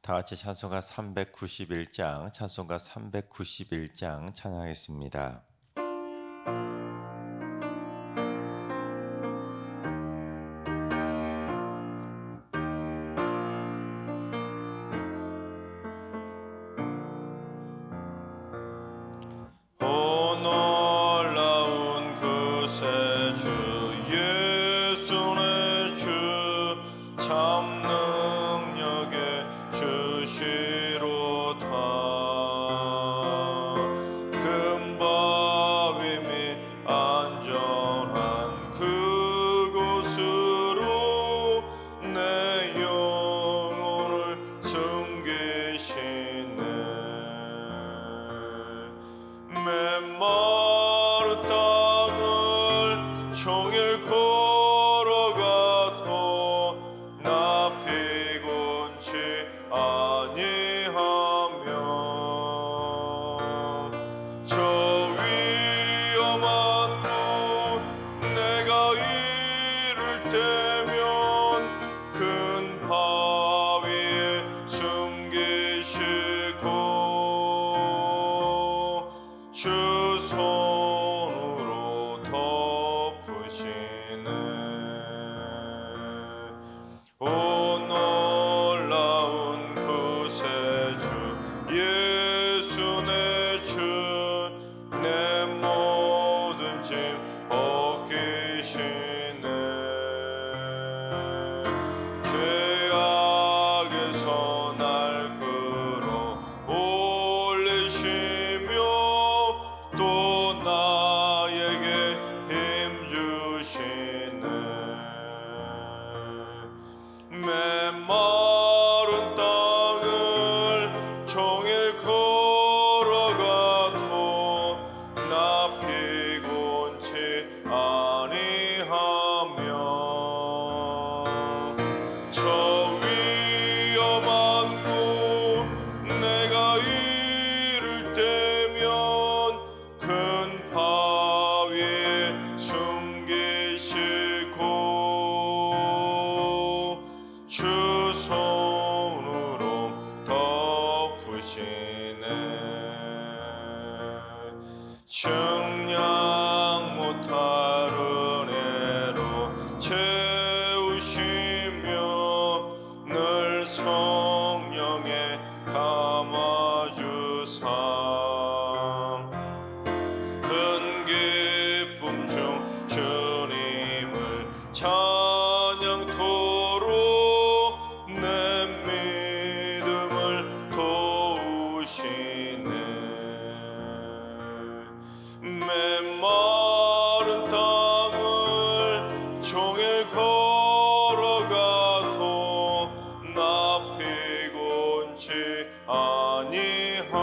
다 같이 찬송가 391장, 찬송가 391장 찬양하겠습니다. 놀라운 그새 주 예수의 주 참 능력의 주시로다. 금 바위 및 안전한 그곳으로 내 영혼을 숨기시네. 메마른 땅을 종일 걸어가도 나 피곤치 아니하며 저 위험한 곳 내가 이를 때면 큰 바위에 숨기시고 주 손으로 덮으시네. 오 놀라운 구세 주 예수 내 주 내 모든 짐 벗기시네. 죄악에서 날 끌어 올리시며 또 나에게 힘 주시네. 메마른 땅을 종일 걸어가도 나 피곤치 아니하며 저 위험한 곳 내가 이를 때면 큰 바위에 숨기시고 주 손으로 덮으시네. 측량 못할 은혜로 채우시며 늘 성령에 감아주사 큰 기쁨 중 주님을 찬양토록 내 믿음을 도우시네. 메마른 땅을 종일 걸어가도 나 피곤치 아니하며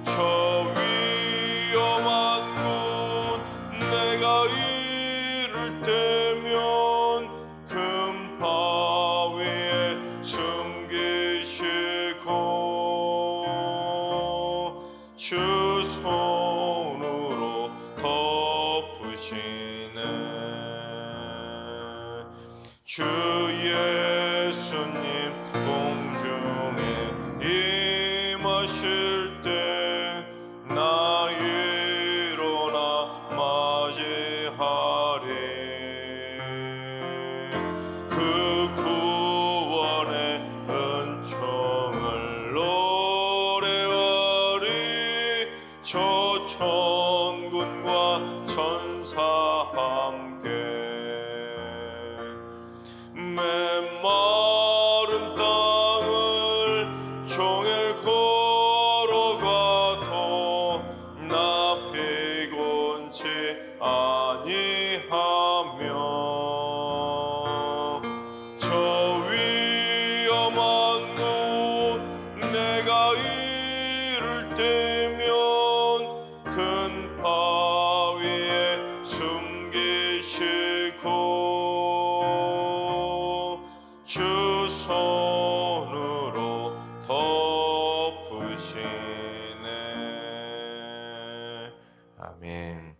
저 위험한 곳 내가 이를 때면 큰 바위에 숨기시고 주 손으로 덮으시네. 주 예수님 공중에 임하실 때 나 일어나 맞이하리. 그 구원의 은총을 노래하리. 저 천군과 천사 함께 메마른 땅을 종일 걸어가도 나 피곤치 아니하며 저 위험한 곳 내가 이를 때면 큰 바위에 숨기시고 주 손으로 덮으시네. 아멘.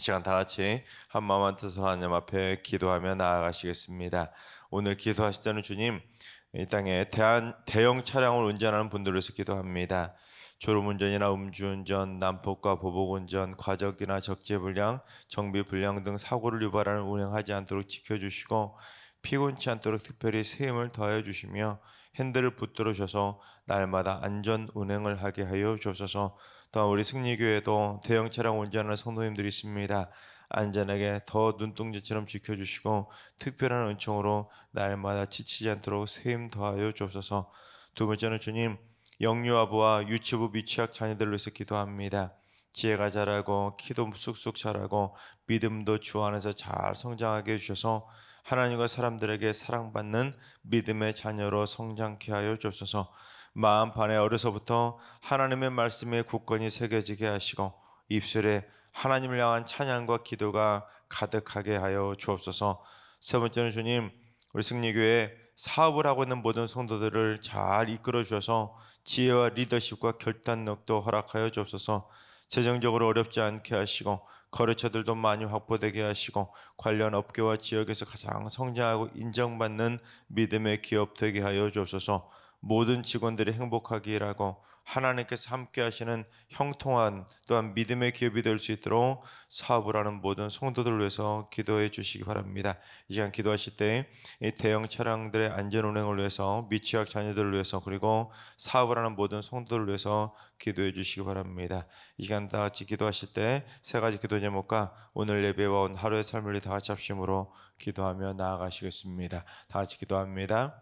시간 다 같이 한 마음 한 뜻으로 하나님 앞에 기도하며 나아가시겠습니다. 오늘 기도하실 때는 주님, 이 땅에 대형 차량을 운전하는 분들을 위해서 기도합니다. 졸음운전이나 음주운전, 난폭과 보복운전, 과적이나 적재불량, 정비불량 등 사고를 유발하는 운행하지 않도록 지켜주시고 피곤치 않도록 특별히 세임을 더하여 주시며 핸들을 붙들어 주셔서 날마다 안전 운행을 하게 하여 주옵소서. 또한 우리 승리교회도 대형 차량 운전하는 성도님들이 있습니다. 안전하게 더 눈동자처럼 지켜주시고 특별한 은총으로 날마다 지치지 않도록 세임 더하여 주옵소서. 두 번째는 주님, 영유아부와 유치부 미취학 자녀들을 위해서 기도합니다. 지혜가 자라고 키도 쑥쑥 자라고 믿음도 주 안에서 잘 성장하게 해주셔서 하나님과 사람들에게 사랑받는 믿음의 자녀로 성장케 하여 주옵소서. 마음 판에 어려서부터 하나님의 말씀에 굳건히 새겨지게 하시고 입술에 하나님을 향한 찬양과 기도가 가득하게 하여 주옵소서. 세 번째는 주님, 우리 승리교회 사업을 하고 있는 모든 성도들을 잘 이끌어 주셔서 지혜와 리더십과 결단력도 허락하여 주옵소서. 재정적으로 어렵지 않게 하시고 거래처들도 많이 확보되게 하시고 관련 업계와 지역에서 가장 성장하고 인정받는 믿음의 기업 되게 하여 주옵소서. 모든 직원들이 행복하게 일하고 하나님께서 함께 하시는 형통한 또한 믿음의 기업이 될 수 있도록 사업을 하는 모든 성도들을 위해서 기도해 주시기 바랍니다. 이 시간 기도하실 때 이 대형 차량들의 안전 운행을 위해서 미취학 자녀들을 위해서 그리고 사업을 하는 모든 성도들을 위해서 기도해 주시기 바랍니다. 이 시간 다 같이 기도하실 때 세 가지 기도 제목과 오늘 예배와 온 하루의 삶을 다 같이 합심으로 기도하며 나아가시겠습니다. 다 같이 기도합니다.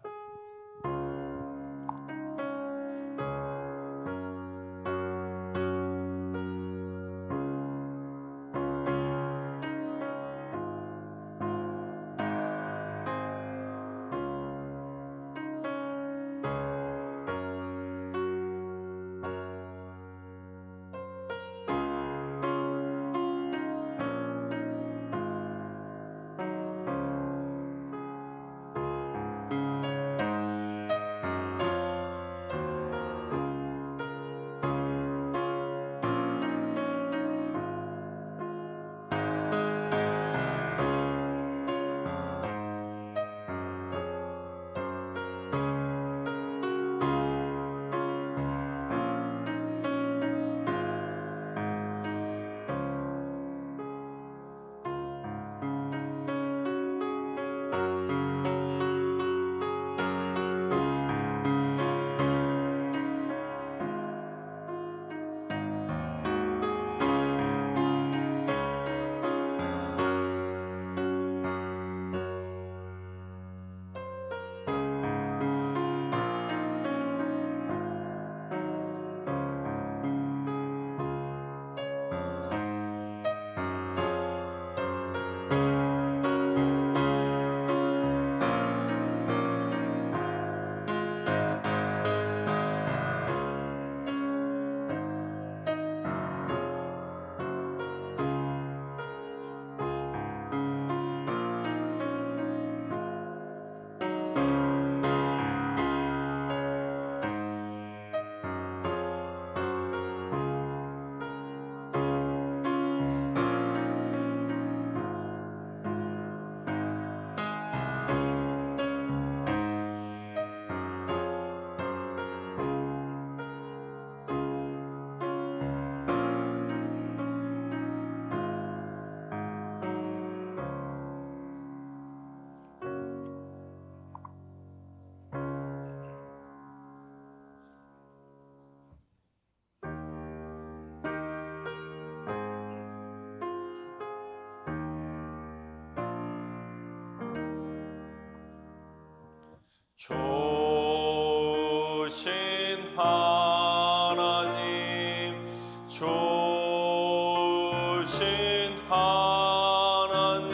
조신 하나님, 조신 하나님,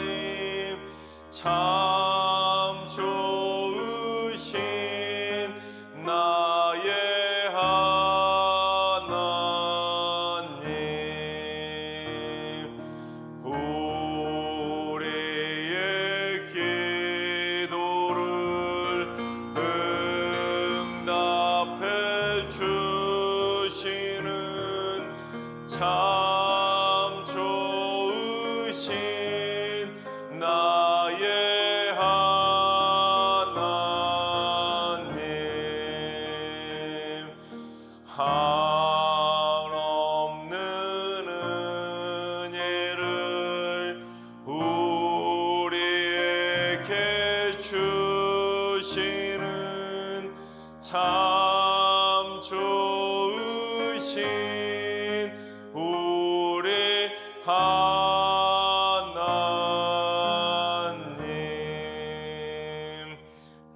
참 좋으신 나의 하나님, 우리의 기도를 응답해 주시는 참 좋으신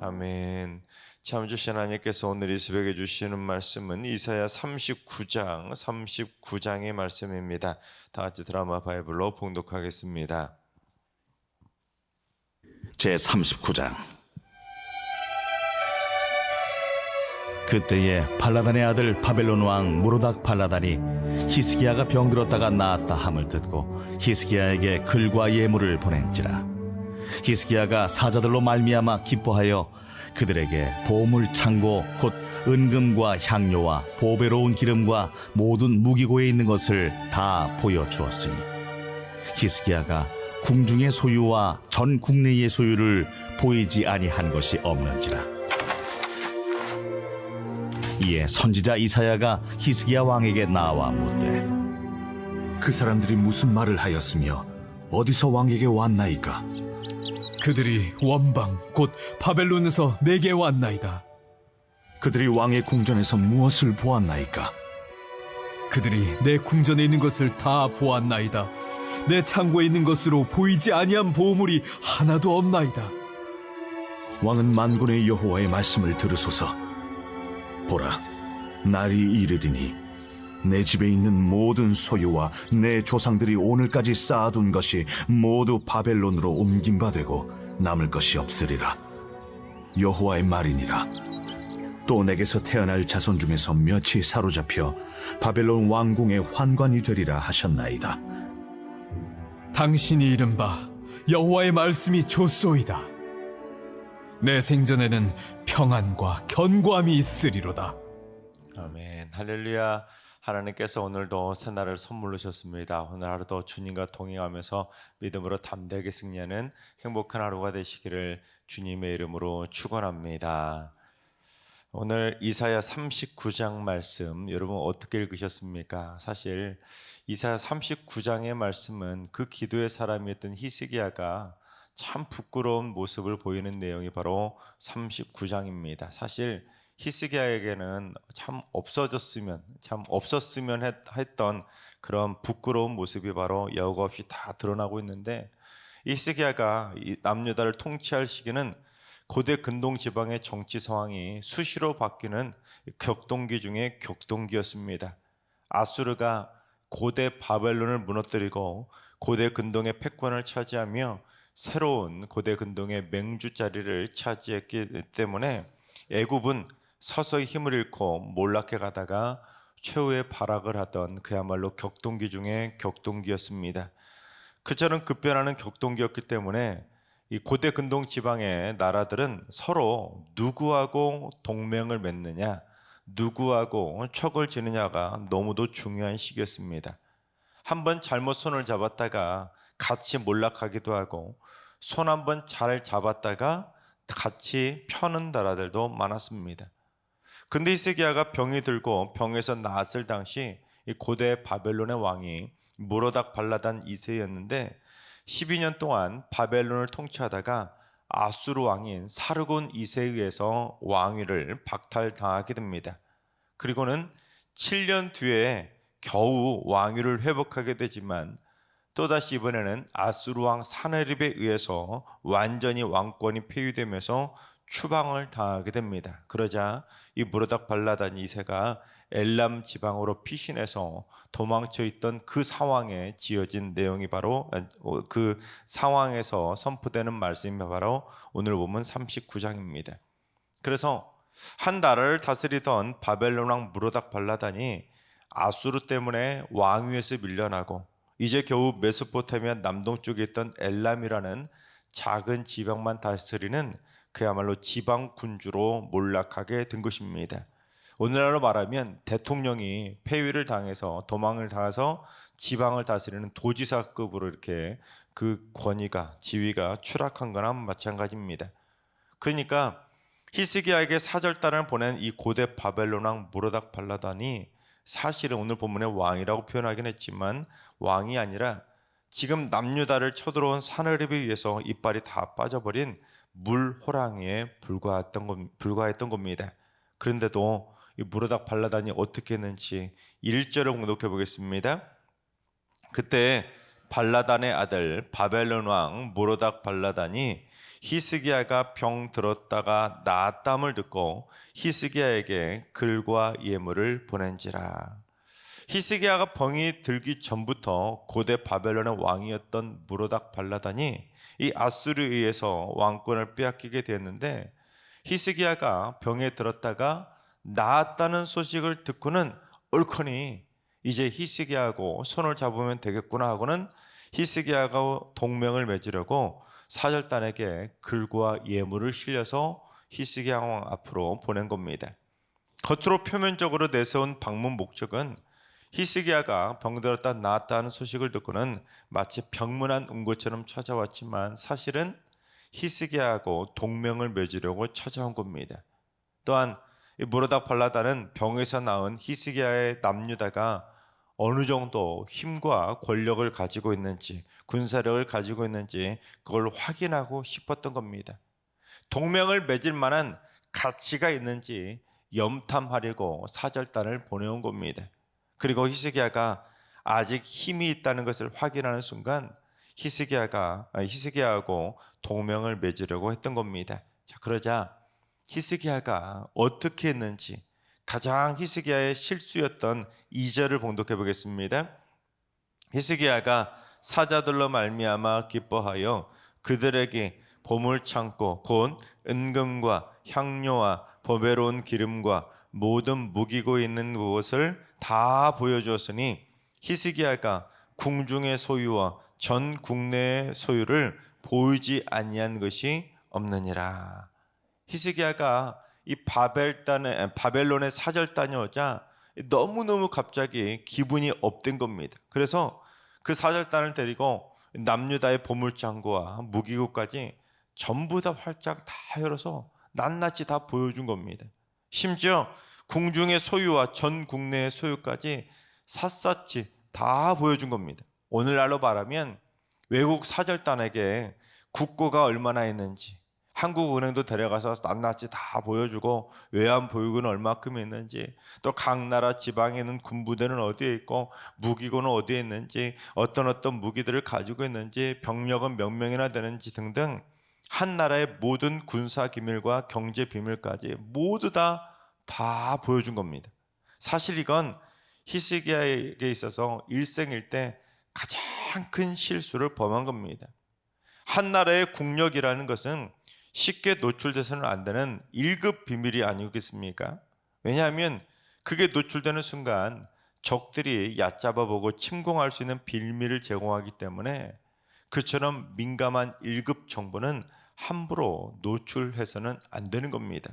아멘. 참 주신 하나님께서 오늘 이 새벽에 주시는 말씀은 이사야 39장의 말씀입니다. 다 같이 드라마 바이블로 봉독하겠습니다. 제39장. 그때에 발라단의 아들 바벨론 왕 모로닥 발라단이 히스기야가 병들었다가 나았다 함을 듣고 히스기야에게 글과 예물을 보낸지라. 히스기야가 사자들로 말미암아 기뻐하여 그들에게 보물 창고 곧 은금과 향료와 보배로운 기름과 모든 무기고에 있는 것을 다 보여주었으니 히스기야가 궁중의 소유와 전 국내의 소유를 보이지 아니한 것이 없는지라. 이에 선지자 이사야가 히스기야 왕에게 나와 묻되 그 사람들이 무슨 말을 하였으며 어디서 왕에게 왔나이까? 그들이 원방 곧 바벨론에서 내게 왔나이다. 그들이 왕의 궁전에서 무엇을 보았나이까? 그들이 내 궁전에 있는 것을 다 보았나이다. 내 창고에 있는 것으로 보이지 아니한 보물이 하나도 없나이다. 왕은 만군의 여호와의 말씀을 들으소서. 보라, 날이 이르리니 내 집에 있는 모든 소유와 내 조상들이 오늘까지 쌓아둔 것이 모두 바벨론으로 옮긴 바 되고 남을 것이 없으리라. 여호와의 말이니라. 또 내게서 태어날 자손 중에서 몇이 사로잡혀 바벨론 왕궁의 환관이 되리라 하셨나이다. 당신이 이른 바 여호와의 말씀이 좋소이다. 내 생전에는 평안과 견고함이 있으리로다. 아멘. 할렐루야. 하나님께서 오늘도 새날을 선물로 주셨습니다. 오늘 하루도 주님과 동행하면서 믿음으로 담대하게 승리하는 행복한 하루가 되시기를 주님의 이름으로 축원합니다. 오늘 이사야 39장 말씀 여러분 어떻게 읽으셨습니까? 사실 이사야 39장의 말씀은 그 기도의 사람이었던 히스기야가 참 부끄러운 모습을 보이는 내용이 바로 39장입니다. 사실 히스기야에게는 참 없었으면 했던 그런 부끄러운 모습이 바로 여과 없이 다 드러나고 있는데, 이 히스기야가 이 남유다를 통치할 시기는 고대 근동 지방의 정치 상황이 수시로 바뀌는 격동기 중에 격동기였습니다. 아수르가 고대 바벨론을 무너뜨리고 고대 근동의 패권을 차지하며 새로운 고대 근동의 맹주 자리를 차지했기 때문에 애굽은 서서히 힘을 잃고 몰락해 가다가 최후의 발악을 하던 그야말로 격동기 중에 격동기였습니다. 그처럼 급변하는 격동기였기 때문에 이 고대 근동 지방의 나라들은 서로 누구하고 동맹을 맺느냐, 누구하고 척을 지느냐가 너무도 중요한 시기였습니다. 한번 잘못 손을 잡았다가 같이 몰락하기도 하고, 손 한번 잘 잡았다가 같이 펴는 나라들도 많았습니다. 그런데 히스기야가 병이 들고 병에서 나았을 당시 이 고대 바벨론의 왕이 모로닥 발라단 2세였는데 12년 동안 바벨론을 통치하다가 아수르 왕인 사르곤 2세에 의해서 왕위를 박탈당하게 됩니다. 그리고는 7년 뒤에 겨우 왕위를 회복하게 되지만 또다시 이번에는 아수르 왕 사네립에 의해서 완전히 왕권이 폐위되면서 추방을 당하게 됩니다. 그러자 이 모로닥 발라단 2세가 엘람 지방으로 피신해서 도망쳐 있던 그 상황에 지어진 내용이 바로 그 상황에서 선포되는 말씀이 바로 오늘 보면 39장입니다. 그래서 한 나라를 다스리던 바벨론 왕 모로닥 발라단이 아수르 때문에 왕위에서 밀려나고 이제 겨우 메소포타미아 남동쪽에 있던 엘람이라는 작은 지방만 다스리는 그야말로 지방 군주로 몰락하게 된 것입니다. 오늘날로 말하면 대통령이 폐위를 당해서 도망을 당해서 지방을 다스리는 도지사급으로 이렇게 그 권위가 지위가 추락한 거나 마찬가지입니다. 그러니까 히스기야에게 사절단을 보낸 이 고대 바벨론 왕 모로닥 발라단이 사실은 오늘 본문의 왕이라고 표현하긴 했지만 왕이 아니라 지금 남유다를 쳐들어온 사네립에 의해서 이빨이 다 빠져버린 물호랑이에 불과했던 겁니다. 그런데도 이 모로닥 발라단이 어떻게 했는지 1절을 공독해 보겠습니다. 그때 발라단의 아들 바벨론 왕 모로닥 발라단이 히스기야가 병 들었다가 나았담을 듣고 히스기야에게 글과 예물을 보낸지라. 히스기야가 병이 들기 전부터 고대 바벨론의 왕이었던 무로닥 발라단이 이 아수르에 의해서 왕권을 빼앗기게 되었는데, 히스기야가 병에 들었다가 나았다는 소식을 듣고는 옳거니 이제 히스기야하고 손을 잡으면 되겠구나 하고는 히스기야가 동맹을 맺으려고 사절단에게 글과 예물을 실려서 히스기야 왕 앞으로 보낸 겁니다. 겉으로 표면적으로 내세운 방문 목적은 히스기야가 병들었다 나았다는 소식을 듣고는 마치 병문안 온 것처럼 찾아왔지만 사실은 히스기야하고 동맹을 맺으려고 찾아온 겁니다. 또한 이 무로닥 발라단은 병에서 나은 히스기야의 남유다가 어느 정도 힘과 권력을 가지고 있는지, 군사력을 가지고 있는지 그걸 확인하고 싶었던 겁니다. 동맹을 맺을 만한 가치가 있는지 염탐하려고 사절단을 보내온 겁니다. 그리고 히스기야가 아직 힘이 있다는 것을 확인하는 순간 히스기야하고 동맹을 맺으려고 했던 겁니다. 자, 그러자 히스기야가 어떻게 했는지 가장 히스기야의 실수였던 2절을 봉독해 보겠습니다. 히스기야가 사자들로 말미암아 기뻐하여 그들에게 보물창고 곧 은금과 향료와 보배로운 기름과 모든 무기고 있는 무엇을 다 보여주었으니 히스기야가 궁중의 소유와 전 국내의 소유를 보이지 아니한 것이 없느니라. 히스기야가 이 바벨론의 사절단이 오자 너무너무 갑자기 기분이 업된 겁니다. 그래서 그 사절단을 데리고 남유다의 보물창고와 무기고까지 전부 다 활짝 다 열어서 낱낱이 다 보여준 겁니다. 심지어 궁중의 소유와 전 국내의 소유까지 샅샅이 다 보여준 겁니다. 오늘날로 말하면 외국 사절단에게 국고가 얼마나 있는지, 한국은행도 데려가서 낱낱이 다 보여주고 외환 보유고는 얼마큼 있는지, 또 각 나라 지방에 있는 군부대는 어디에 있고 무기고는 어디에 있는지, 어떤 무기들을 가지고 있는지, 병력은 몇 명이나 되는지 등등 한 나라의 모든 군사 기밀과 경제 비밀까지 모두 다 보여준 겁니다. 사실 이건 히스기야에게 있어서 일생일대 가장 큰 실수를 범한 겁니다. 한 나라의 국력이라는 것은 쉽게 노출돼서는 안 되는 1급 비밀이 아니겠습니까? 왜냐하면 그게 노출되는 순간 적들이 얕잡아보고 침공할 수 있는 빌미를 제공하기 때문에 그처럼 민감한 1급 정보는 함부로 노출해서는 안 되는 겁니다.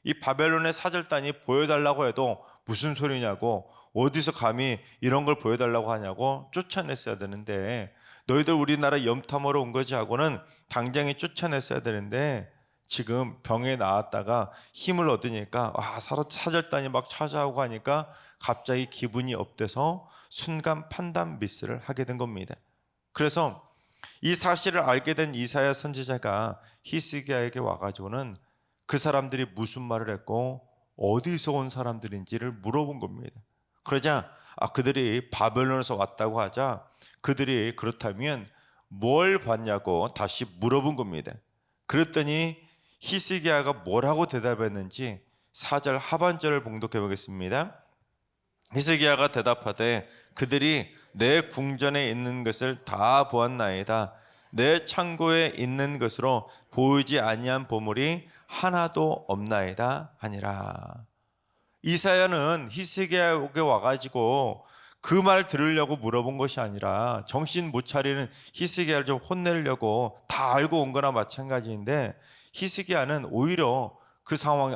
이 바벨론의 사절단이 보여달라고 해도 무슨 소리냐고, 어디서 감히 이런 걸 보여달라고 하냐고 쫓아냈어야 되는데, 너희들 우리나라 염탐하러 온 거지 하고는 당장에 쫓아냈어야 되는데, 지금 병에 나왔다가 힘을 얻으니까 사절단이 막 찾아오고 하니까 갑자기 기분이 업돼서 순간 판단 미스를 하게 된 겁니다. 그래서 이 사실을 알게 된 이사야 선지자가 히스기야에게 와가지고는 그 사람들이 무슨 말을 했고 어디서 온 사람들인지를 물어본 겁니다. 그러자 그들이 바벨론에서 왔다고 하자 그들이 그렇다면 뭘 봤냐고 다시 물어본 겁니다. 그랬더니 히스기야가 뭐라고 대답했는지 4절 하반절을 봉독해 보겠습니다. 히스기야가 대답하되 그들이 내 궁전에 있는 것을 다 보았나이다. 내 창고에 있는 것으로 보이지 아니한 보물이 하나도 없나이다 하니라. 이사야는 히스기야에게 와가지고 그 말 들으려고 물어본 것이 아니라 정신 못 차리는 히스기야를 좀 혼내려고 다 알고 온 거나 마찬가지인데, 히스기야는 오히려 그 상황에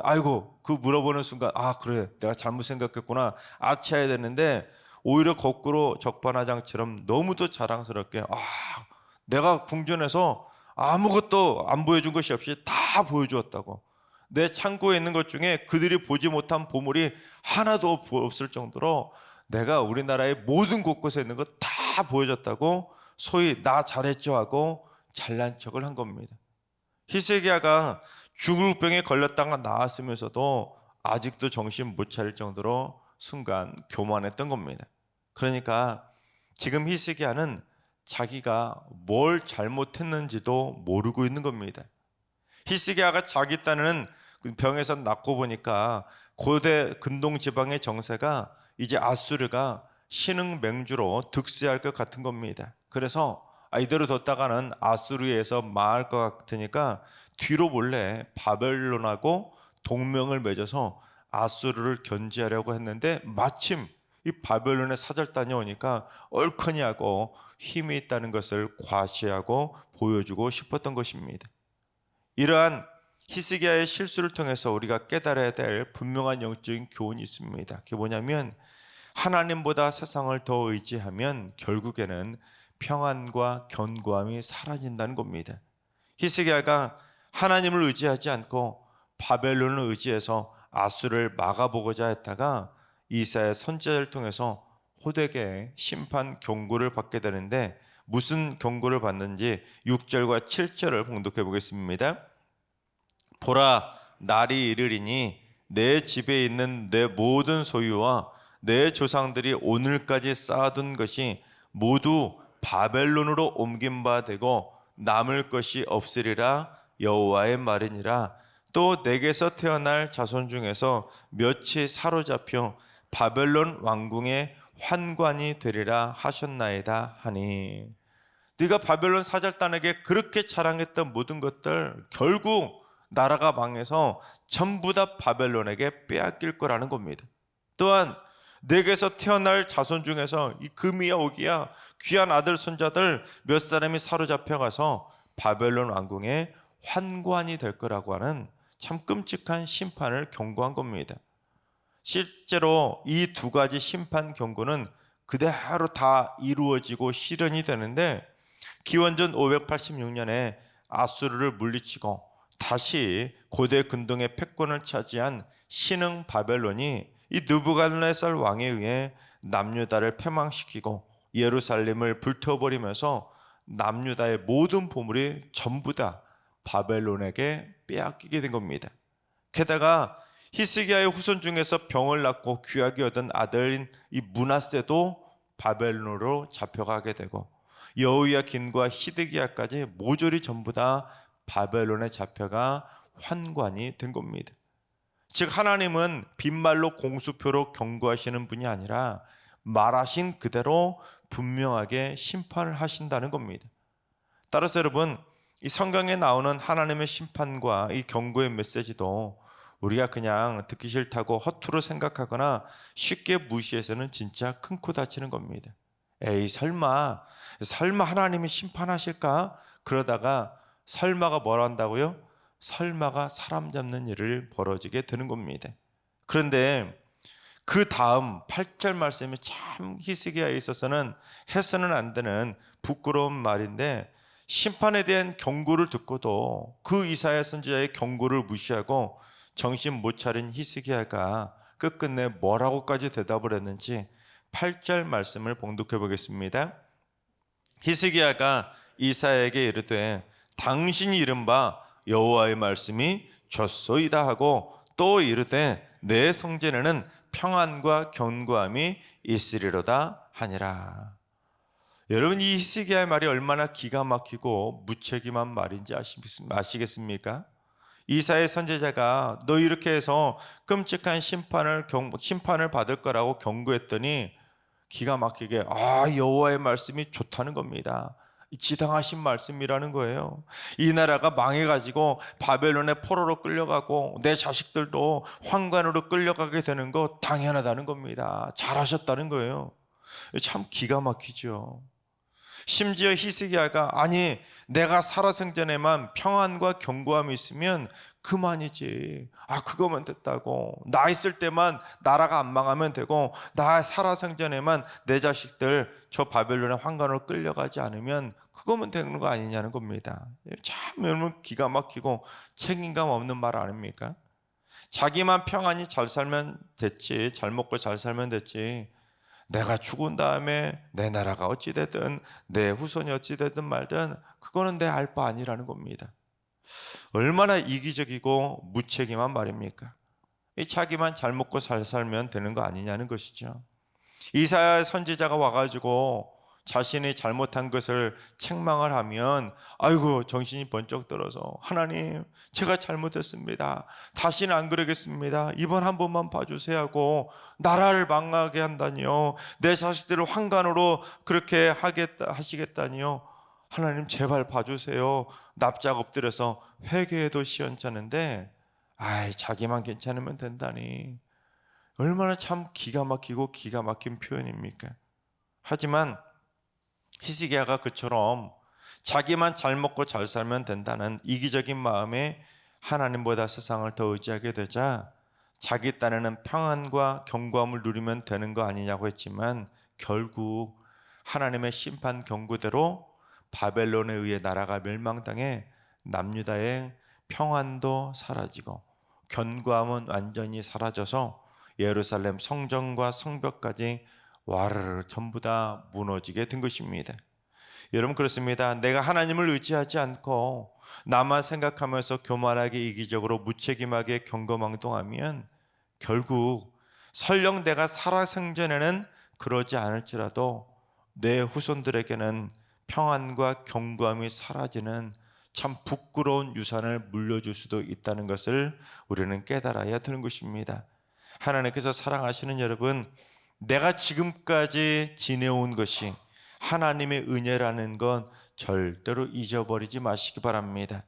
그 물어보는 순간 그래 내가 잘못 생각했구나 아차해야 되는데, 오히려 거꾸로 적반하장처럼 너무도 자랑스럽게 내가 궁전에서 아무것도 안 보여준 것이 없이 다 보여주었다고, 내 창고에 있는 것 중에 그들이 보지 못한 보물이 하나도 없을 정도로 내가 우리나라의 모든 곳곳에 있는 것 다 보여줬다고 소위 나 잘했죠 하고 잘난 척을 한 겁니다. 히스기야가 죽을 병에 걸렸다가 나았으면서도 아직도 정신 못 차릴 정도로 순간 교만했던 겁니다. 그러니까 지금 히스기야는 자기가 뭘 잘못했는지도 모르고 있는 겁니다. 히스기야가 자기 딴에는 병에서 낫고 보니까 고대 근동 지방의 정세가 이제 아수르가 신흥 맹주로 득세할 것 같은 겁니다. 그래서 이대로 뒀다가는 아수르에서 망할 것 같으니까 뒤로 몰래 바벨론하고 동맹을 맺어서 아수르를 견제하려고 했는데 마침 이 바벨론의 사절단이 오니까 얼커니 하고 힘이 있다는 것을 과시하고 보여주고 싶었던 것입니다. 이러한 히스기야의 실수를 통해서 우리가 깨달아야 될 분명한 영적인 교훈이 있습니다. 그게 뭐냐면 하나님보다 세상을 더 의지하면 결국에는 평안과 견고함이 사라진다는 겁니다. 히스기야가 하나님을 의지하지 않고 바벨론을 의지해서 아수를 막아보고자 했다가 이사야 선지자를 통해서 호되게 심판 경고를 받게 되는데 무슨 경고를 받는지 6절과 7절을 봉독해 보겠습니다. 보라, 날이 이르리니 내 집에 있는 내 모든 소유와 내 조상들이 오늘까지 쌓아둔 것이 모두 바벨론으로 옮긴 바 되고 남을 것이 없으리라 여호와의 말이니라. 또 내게서 태어날 자손 중에서 몇이 사로잡혀 바벨론 왕궁의 환관이 되리라 하셨나이다 하니, 네가 바벨론 사절단에게 그렇게 자랑했던 모든 것들 결국 나라가 망해서 전부 다 바벨론에게 빼앗길 거라는 겁니다. 또한 내게서 태어날 자손 중에서 이 금이야 오기야 귀한 아들 손자들 몇 사람이 사로잡혀가서 바벨론 왕궁의 환관이 될 거라고 하는 참 끔찍한 심판을 경고한 겁니다. 실제로 이 두 가지 심판 경고는 그대로 다 이루어지고 실현이 되는데 기원전 586년에 아수르를 물리치고 다시 고대 근동의 패권을 차지한 신흥 바벨론이 이 느부갓네살 왕에 의해 남유다를 패망시키고 예루살렘을 불태워버리면서 남유다의 모든 보물이 전부 다 바벨론에게 빼앗기게 된 겁니다. 게다가 히스기야의 후손 중에서 병을 낳고 귀하게 얻은 아들인 이 므낫세도 바벨론으로 잡혀가게 되고 여호야긴과 히드기야까지 모조리 전부 다 바벨론에 잡혀가 환관이 된 겁니다. 즉 하나님은 빈말로 공수표로 경고하시는 분이 아니라 말하신 그대로 분명하게 심판을 하신다는 겁니다. 따라서 여러분, 이 성경에 나오는 하나님의 심판과 이 경고의 메시지도 우리가 그냥 듣기 싫다고 허투루 생각하거나 쉽게 무시해서는 진짜 큰 코 다치는 겁니다. 에이 설마 하나님이 심판하실까? 그러다가 설마가 뭘 한다고요? 설마가 사람 잡는 일을 벌어지게 되는 겁니다. 그런데 그 다음 8절 말씀이 참 히스기야에 있어서는 해서는 안 되는 부끄러운 말인데, 심판에 대한 경고를 듣고도 그 이사야 선지자의 경고를 무시하고 정신 못 차린 히스기야가 끝끝내 뭐라고까지 대답을 했는지 8절 말씀을 봉독해 보겠습니다. 히스기야가 이사야에게 이르되 당신이 이른바 여호와의 말씀이 좋소이다 하고 또 이르되 내 성전에는 평안과 견고함이 있으리로다 하니라. 여러분, 이 히스기야의 말이 얼마나 기가 막히고 무책임한 말인지 아시겠습니까? 이사야 선지자가 너 이렇게 해서 끔찍한 심판을 받을 거라고 경고했더니 기가 막히게 여호와의 말씀이 좋다는 겁니다. 지당하신 말씀이라는 거예요. 이 나라가 망해가지고 바벨론의 포로로 끌려가고 내 자식들도 환관으로 끌려가게 되는 거 당연하다는 겁니다. 잘하셨다는 거예요. 참 기가 막히죠. 심지어 히스기야가 아니 내가 살아생 전에만 평안과 견고함이 있으면 그만이지, 그거면 됐다고, 나 있을 때만 나라가 안 망하면 되고 나 살아생 전에만 내 자식들 저 바벨론의 환관으로 끌려가지 않으면 그거면 되는 거 아니냐는 겁니다. 참 여러분 기가 막히고 책임감 없는 말 아닙니까? 자기만 평안히 잘 살면 됐지, 잘 먹고 잘 살면 됐지, 내가 죽은 다음에 내 나라가 어찌 되든 내 후손이 어찌 되든 말든 그거는 내 알 바 아니라는 겁니다. 얼마나 이기적이고 무책임한 말입니까? 자기만 잘 먹고 잘 살면 되는 거 아니냐는 것이죠. 이사야 선지자가 와가지고 자신이 잘못한 것을 책망을 하면 아이고 정신이 번쩍 들어서 하나님 제가 잘못했습니다. 다시는 안 그러겠습니다. 이번 한 번만 봐주세요 하고 나라를 망하게 한다니요. 내 자식들을 환관으로 그렇게 하시겠다니요. 하나님 제발 봐주세요. 납작 엎드려서 회개해도 시원찮은데 아이 자기만 괜찮으면 된다니. 얼마나 참 기가 막히고 기가 막힌 표현입니까? 하지만 히스기야가 그처럼 자기만 잘 먹고 잘 살면 된다는 이기적인 마음에 하나님보다 세상을 더 의지하게 되자 자기 딴에는 평안과 견고함을 누리면 되는 거 아니냐고 했지만 결국 하나님의 심판 경고대로 바벨론에 의해 나라가 멸망당해 남유다의 평안도 사라지고 견고함은 완전히 사라져서 예루살렘 성전과 성벽까지 와르르 전부 다 무너지게 된 것입니다. 여러분 그렇습니다. 내가 하나님을 의지하지 않고 나만 생각하면서 교만하게 이기적으로 무책임하게 경거망동하면 결국 설령 내가 살아생전에는 그러지 않을지라도 내 후손들에게는 평안과 견고함이 사라지는 참 부끄러운 유산을 물려줄 수도 있다는 것을 우리는 깨달아야 되는 것입니다. 하나님께서 사랑하시는 여러분, 내가 지금까지 지내온 것이 하나님의 은혜라는 건 절대로 잊어버리지 마시기 바랍니다.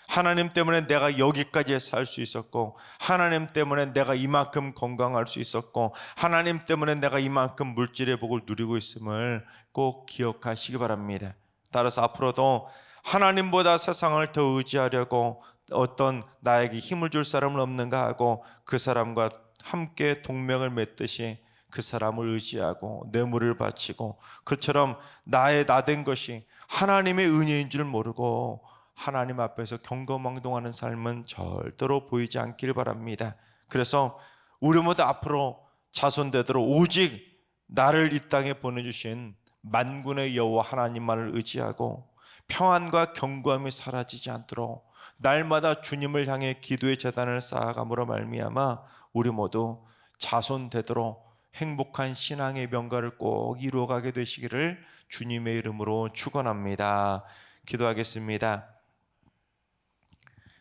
하나님 때문에 내가 여기까지 살 수 있었고, 하나님 때문에 내가 이만큼 건강할 수 있었고, 하나님 때문에 내가 이만큼 물질의 복을 누리고 있음을 꼭 기억하시기 바랍니다. 따라서 앞으로도 하나님보다 세상을 더 의지하려고 어떤 나에게 힘을 줄 사람은 없는가 하고 그 사람과 함께 동맹을 맺듯이 그 사람을 의지하고 뇌물을 바치고 그처럼 나의 나된 것이 하나님의 은혜인 줄 모르고 하나님 앞에서 경거망동하는 삶은 절대로 보이지 않기를 바랍니다. 그래서 우리 모두 앞으로 자손되도록 오직 나를 이 땅에 보내주신 만군의 여호와 하나님만을 의지하고 평안과 견고함이 사라지지 않도록 날마다 주님을 향해 기도의 제단을 쌓아감으로 말미암아 우리 모두 자손되도록 행복한 신앙의 명가를 꼭 이루어가게 되시기를 주님의 이름으로 축원합니다. 기도하겠습니다.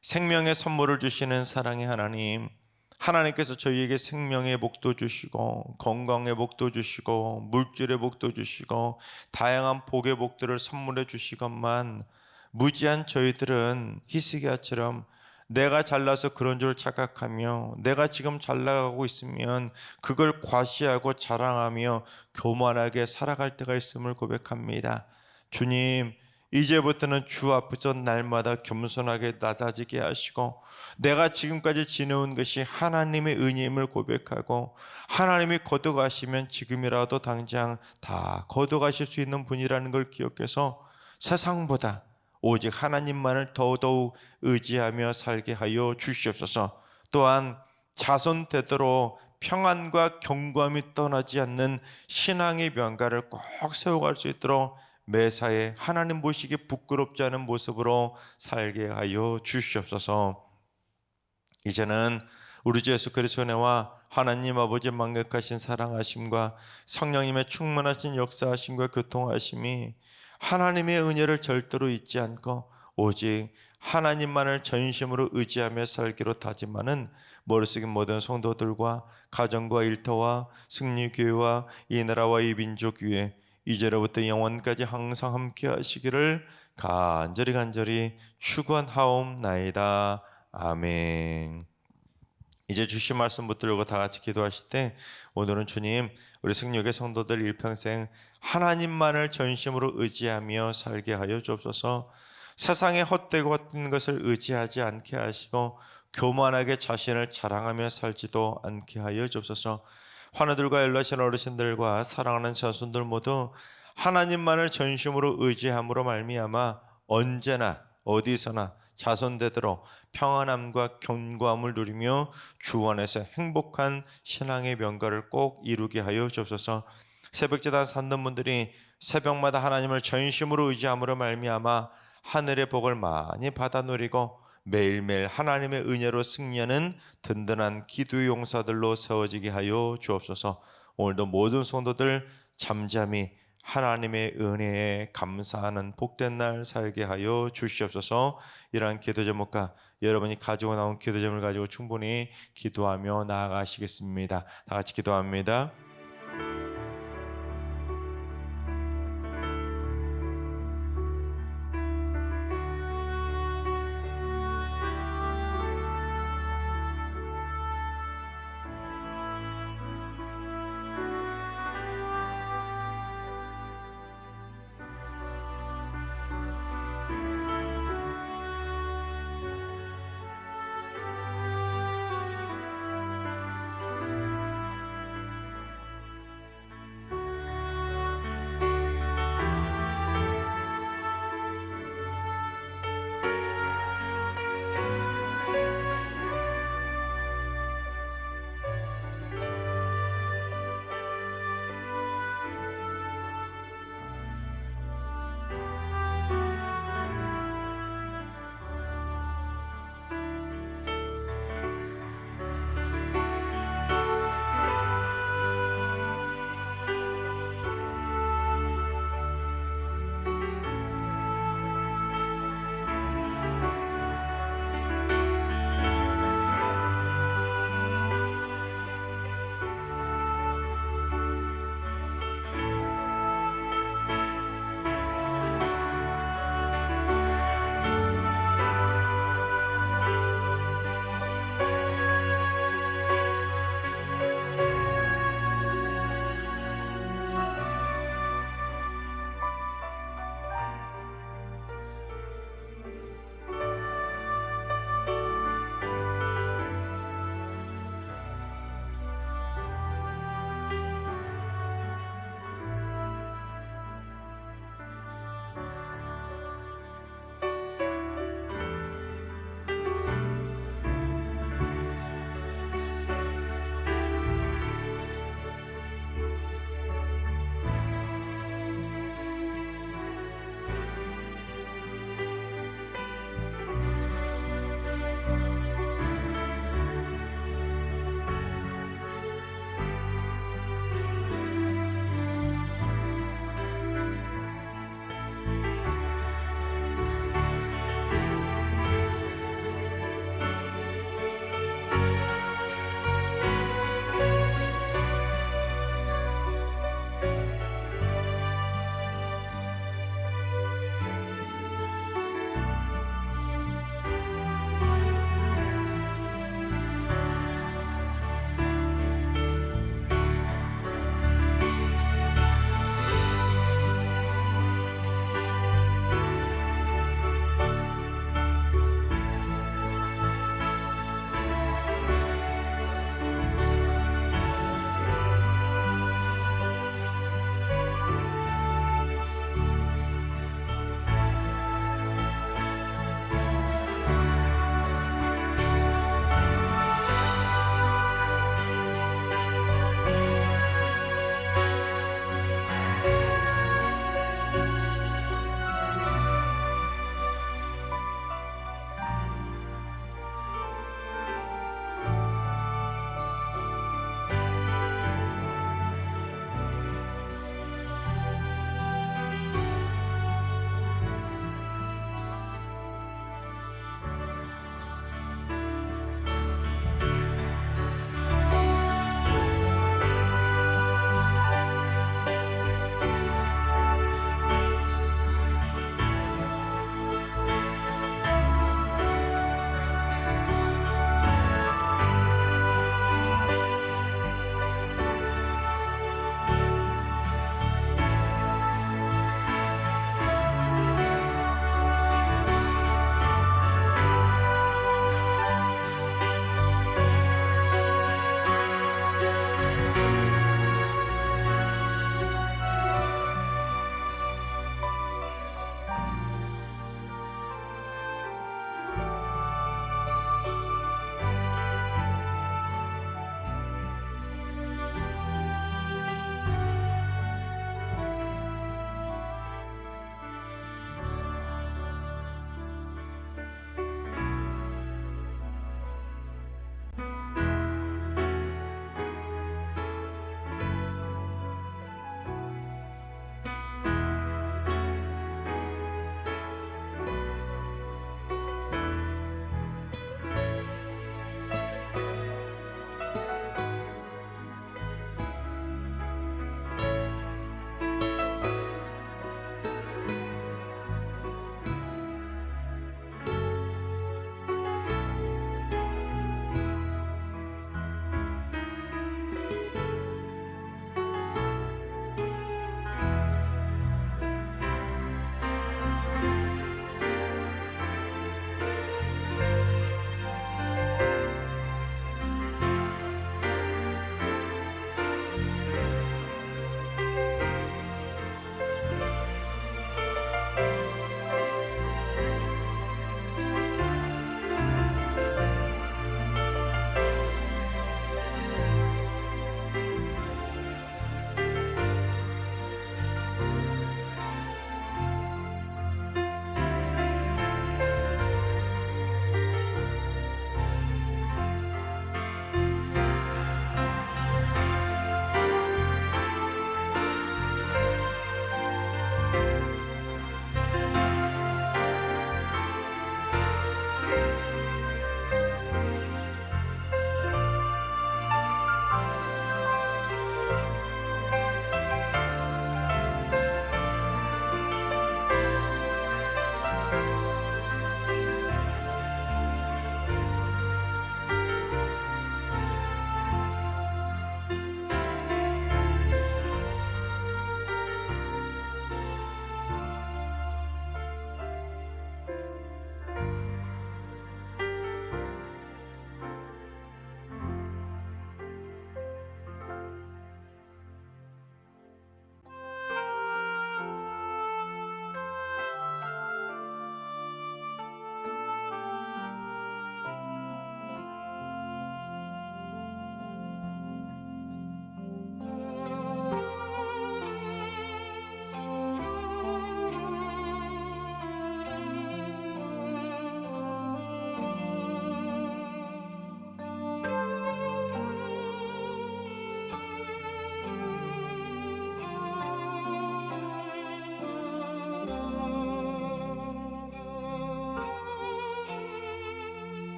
생명의 선물을 주시는 사랑의 하나님, 하나님께서 저희에게 생명의 복도 주시고 건강의 복도 주시고 물질의 복도 주시고 다양한 복의 복들을 선물해 주시건만 무지한 저희들은 히스기야처럼 내가 잘나서 그런 줄 착각하며 내가 지금 잘 나가고 있으면 그걸 과시하고 자랑하며 교만하게 살아갈 때가 있음을 고백합니다. 주님, 이제부터는 주 앞에서 날마다 겸손하게 낮아지게 하시고 내가 지금까지 지내온 것이 하나님의 은혜임을 고백하고 하나님이 거둬가시면 지금이라도 당장 다 거둬가실 수 있는 분이라는 걸 기억해서 세상보다 오직 하나님만을 더더욱 의지하며 살게 하여 주시옵소서. 또한 자손되도록 평안과 견고함이 떠나지 않는 신앙의 명가를 꼭 세워갈 수 있도록 매사에 하나님 보시기에 부끄럽지 않은 모습으로 살게 하여 주시옵소서. 이제는 우리 주 예수 그리스도의 은혜와 하나님 아버지의 만극하신 사랑하심과 성령님의 충만하신 역사하심과 교통하심이 하나님의 은혜를 절대로 잊지 않고 오직 하나님만을 전심으로 의지하며 살기로 다짐하는 머릿속의 모든 성도들과 가정과 일터와 승리교회와 이 나라와 이 민족 위에 이제로부터 영원까지 항상 함께 하시기를 간절히 축원하옵나이다. 아멘. 이제 주신 말씀 붙들고 다 같이 기도하실 때 오늘은 주님 우리 승리교회 성도들 일평생 하나님만을 전심으로 의지하며 살게 하여 주옵소서. 세상에 헛되고 헛된 것을 의지하지 않게 하시고 교만하게 자신을 자랑하며 살지도 않게 하여 주옵소서. 환우들과 연로하신 어르신들과 사랑하는 자손들 모두 하나님만을 전심으로 의지함으로 말미암아 언제나 어디서나 자손되도록 평안함과 견고함을 누리며 주 안에서 행복한 신앙의 명가를 꼭 이루게 하여 주옵소서. 새벽제단 삼는 분들이 새벽마다 하나님을 전심으로 의지함으로 말미암아 하늘의 복을 많이 받아 누리고 매일매일 하나님의 은혜로 승리하는 든든한 기도의 용사들로 세워지게 하여 주옵소서. 오늘도 모든 성도들 잠잠히 하나님의 은혜에 감사하는 복된 날 살게 하여 주시옵소서. 이러한 기도 제목과 여러분이 가지고 나온 기도 제목을 가지고 충분히 기도하며 나아가시겠습니다. 다 같이 기도합니다.